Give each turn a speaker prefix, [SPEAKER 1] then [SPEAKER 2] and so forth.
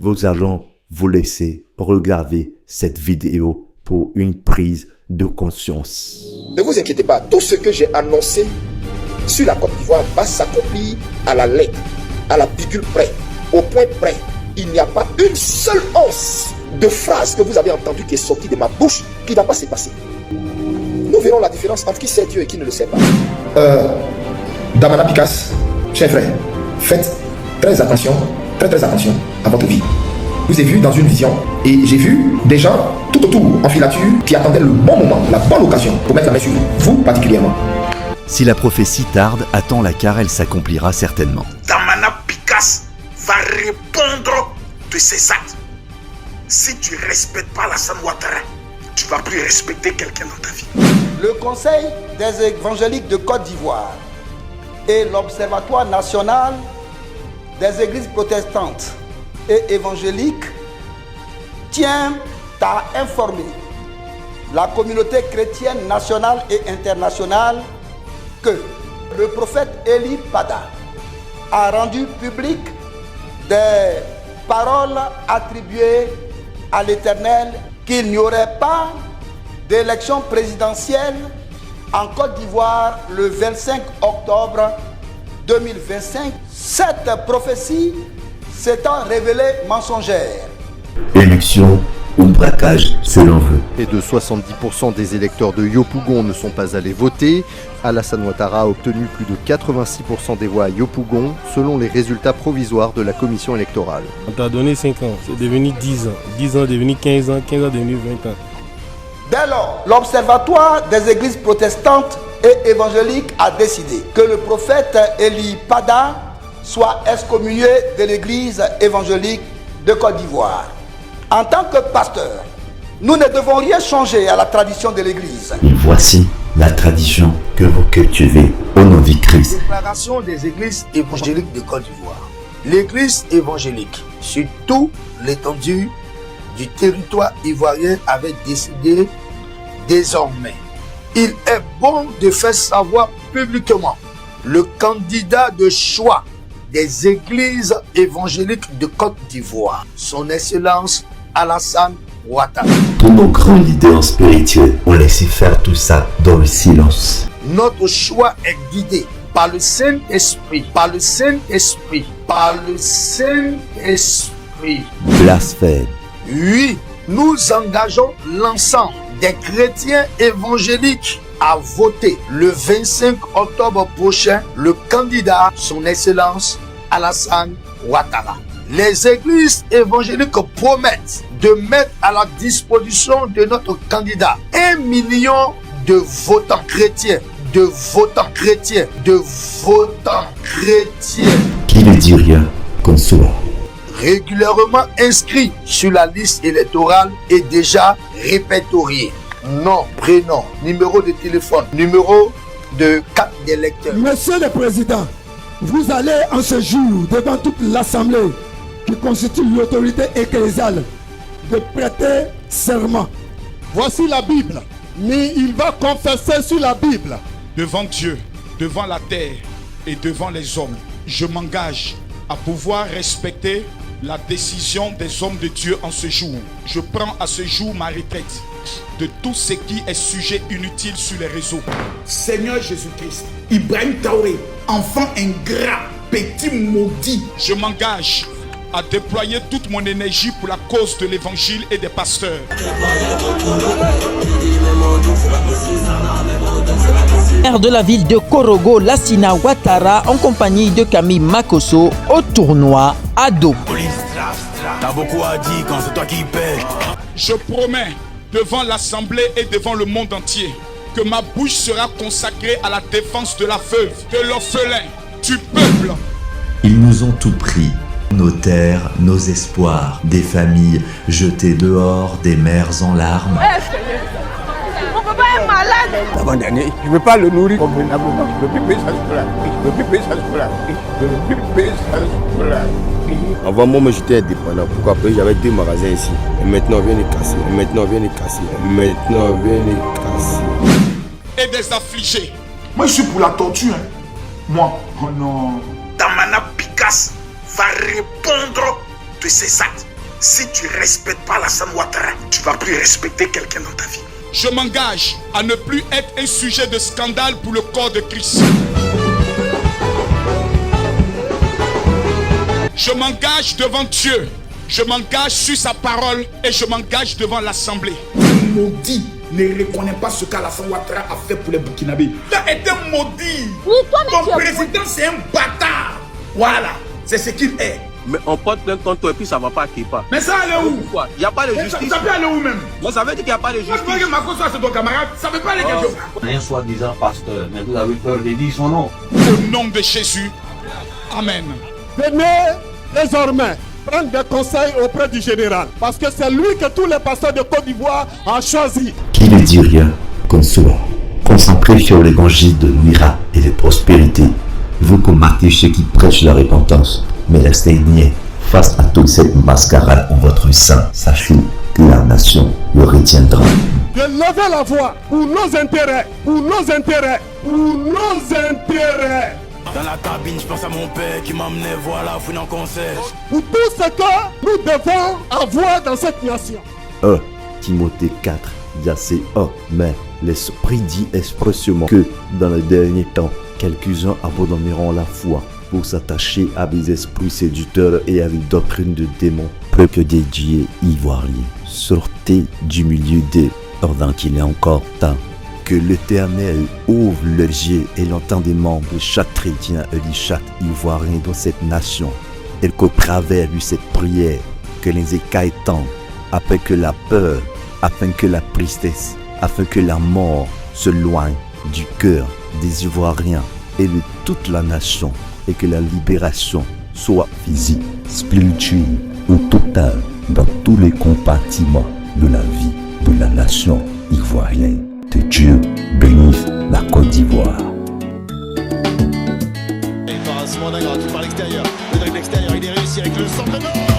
[SPEAKER 1] nous allons vous laisser regarder cette vidéo pour une prise de conscience.
[SPEAKER 2] Ne vous inquiétez pas, tout ce que j'ai annoncé sur la Côte d'Ivoire va s'accomplir à la lettre, à la virgule près, au point près. Il n'y a pas une seule once de phrase que vous avez entendue qui est sortie de ma bouche qui ne va pas se passer. Nous verrons la différence entre qui sait Dieu et qui ne le sait pas.
[SPEAKER 3] Damana Picasse, chers frères, faites très attention à votre vie. Je vous ai vu dans une vision et j'ai vu des gens tout autour en filature qui attendaient le bon moment, la bonne occasion pour mettre la main sur vous particulièrement.
[SPEAKER 4] Si la prophétie tarde, attends-la car elle s'accomplira certainement.
[SPEAKER 5] Damana Picasse va répondre de ses actes. Si tu ne respectes pas Alassane Ouattara, tu ne vas plus respecter quelqu'un dans ta vie.
[SPEAKER 6] Le Conseil des évangéliques de Côte d'Ivoire et l'Observatoire national des églises protestantes et évangéliques tient à informer la communauté chrétienne nationale et internationale que le prophète Eli Pada a rendu public des paroles attribuées à l'Éternel qu'il n'y aurait pas d'élection présidentielle en Côte d'Ivoire le 25 octobre 2025. Cette prophétie s'étant révélée mensongère.
[SPEAKER 1] Élection ou braquage selon vous.
[SPEAKER 7] Près de 70% des électeurs de Yopougon ne sont pas allés voter. Alassane Ouattara a obtenu plus de 86% des voix à Yopougon, selon les résultats provisoires de la commission électorale.
[SPEAKER 8] On t'a donné 5 ans, c'est devenu 10 ans. 10 ans est devenu 15 ans, 15 ans est devenu 20 ans.
[SPEAKER 6] Dès lors, l'Observatoire des églises protestantes et évangéliques a décidé que le prophète Eli Pada soit excommunié de l'église évangélique de Côte d'Ivoire. En tant que pasteur, nous ne devons rien changer à la tradition de l'église.
[SPEAKER 1] Voici la tradition que vous cultivez au nom du Christ.
[SPEAKER 5] Déclaration des églises évangéliques de Côte d'Ivoire. L'église évangélique, sur toute l'étendue du territoire ivoirien, avait décidé désormais. Il est bon de faire savoir publiquement le candidat de choix des églises évangéliques de Côte d'Ivoire, son Excellence Alassane Ouattara.
[SPEAKER 1] Tous nos grands leaders spirituels ont laissé faire tout ça dans le silence.
[SPEAKER 5] Notre choix est guidé par le Saint-Esprit, par le Saint-Esprit, par le Saint-Esprit.
[SPEAKER 1] Blasphème.
[SPEAKER 5] Oui, nous engageons l'ensemble des chrétiens évangéliques à voter le 25 octobre prochain le candidat, son Excellence Alassane Ouattara. Les églises évangéliques promettent de mettre à la disposition de notre candidat 1 million de votants chrétiens, de votants chrétiens, de votants chrétiens.
[SPEAKER 1] Qui ne dit rien qu'on soit
[SPEAKER 5] régulièrement inscrits sur la liste électorale et déjà répertoriés. Nom, prénom, numéro de téléphone, numéro de carte d'électeur.
[SPEAKER 9] Monsieur le Président, vous allez en ce jour devant toute l'Assemblée qui constitue l'autorité ecclésiale de prêter serment.
[SPEAKER 10] Voici la Bible, mais il va confesser sur la Bible.
[SPEAKER 11] Devant Dieu, devant la terre et devant les hommes, je m'engage à pouvoir respecter la décision des hommes de Dieu en ce jour. Je prends à ce jour ma retraite de tout ce qui est sujet inutile sur les réseaux.
[SPEAKER 12] Seigneur Jésus-Christ, Ibrahim Traoré, enfant ingrat, petit maudit.
[SPEAKER 11] Je m'engage à déployer toute mon énergie pour la cause de l'évangile et des pasteurs.
[SPEAKER 13] Maire de la ville de Korogo, Lassina Ouattara, en compagnie de Camille Makosso, au tournoi Ado.
[SPEAKER 14] T'as beaucoup à dire quand c'est toi qui paies.
[SPEAKER 11] Je promets devant l'Assemblée et devant le monde entier que ma bouche sera consacrée à la défense de la veuve, de l'orphelin, du peuple.
[SPEAKER 4] Ils nous ont tout pris. Nos terres, nos espoirs, des familles jetées dehors, des mères en larmes.
[SPEAKER 15] Mon papa est malade.
[SPEAKER 16] L'avant-dernier, je ne peux pas le nourrir convenablement. Je ne peux plus payer sa scolarité. Je ne peux plus payer sa scolarité. Je ne peux plus payer sa scolarité.
[SPEAKER 17] Avant moi, j'étais indépendant. Pourquoi après j'avais 2 magasins ici. Et maintenant, on vient les casser. Et maintenant, on vient les casser. Et maintenant, on vient les casser.
[SPEAKER 11] Et des affligés.
[SPEAKER 12] Moi, je suis pour la torture. Hein. Moi, oh non.
[SPEAKER 5] Damana Picasse va répondre de ses actes.
[SPEAKER 2] Si tu ne respectes pas Alassane Ouattara, tu ne vas plus respecter quelqu'un dans ta vie.
[SPEAKER 11] Je m'engage à ne plus être un sujet de scandale pour le corps de Christ. Je m'engage devant Dieu. Je m'engage sur sa parole et je m'engage devant l'Assemblée.
[SPEAKER 12] Maudit ne reconnaît pas ce qu'Alassane Ouattara a fait pour les Burkinabés. Il a été maudit.
[SPEAKER 15] Oui, toi-même,
[SPEAKER 12] ton président, c'est un bâtard. Voilà, c'est ce qu'il est.
[SPEAKER 18] Mais on porte plainte contre toi et puis ça va pas à Kepa.
[SPEAKER 12] Mais ça allait où?
[SPEAKER 18] Il n'y a pas de justice.
[SPEAKER 12] Ça peut aller où même?
[SPEAKER 18] Moi ça veut dire qu'il n'y a pas de justice.
[SPEAKER 12] Moi je veux que Mako soit ton camarade, ça ne veut pas aller quelque chose.
[SPEAKER 19] Un soi-disant pasteur, mais vous avez peur de dire son nom.
[SPEAKER 11] Au nom de Jésus, Amen.
[SPEAKER 10] Venez désormais prendre des conseils auprès du général, parce que c'est lui que tous les pasteurs de Côte d'Ivoire ont choisi.
[SPEAKER 1] Qui ne dit rien, consolant, concentré sur l'évangile de l'Ira et de prospérité, veut combattre ceux qui prêchent la repentance, mais restez niais face à toute cette mascarade en votre sein. Sachez que la nation le retiendra.
[SPEAKER 10] De lever la voix pour nos intérêts, pour nos intérêts, pour nos intérêts.
[SPEAKER 14] Dans la cabine, je pense à mon père qui m'emmenait voir la fouine en concert.
[SPEAKER 10] Pour tout ce que nous devons avoir dans cette nation.
[SPEAKER 1] 1 Timothée 4, verset 1. Mais l'Esprit dit expressément que dans les derniers temps, quelques-uns abandonneront la foi pour s'attacher à des esprits séducteurs et à des doctrines de démons, peu que des dieux ivoiriens. Sortez du milieu d'eux pendant qu'il est encore temps. Que l'Éternel ouvre leurs yeux et l'entendement de chaque chrétien et de chaque ivoirien dans cette nation, et qu'au travers de cette prière, que les écailles tendent, afin que la peur, afin que la tristesse, afin que la mort se loigne du cœur des Ivoiriens et de toute la nation, et que la libération soit physique, spirituelle ou totale dans tous les compartiments de la vie de la nation ivoirienne. Que Dieu bénisse la Côte d'Ivoire.
[SPEAKER 20] Par l'extérieur, le drible extérieur, il est réussi avec le centre.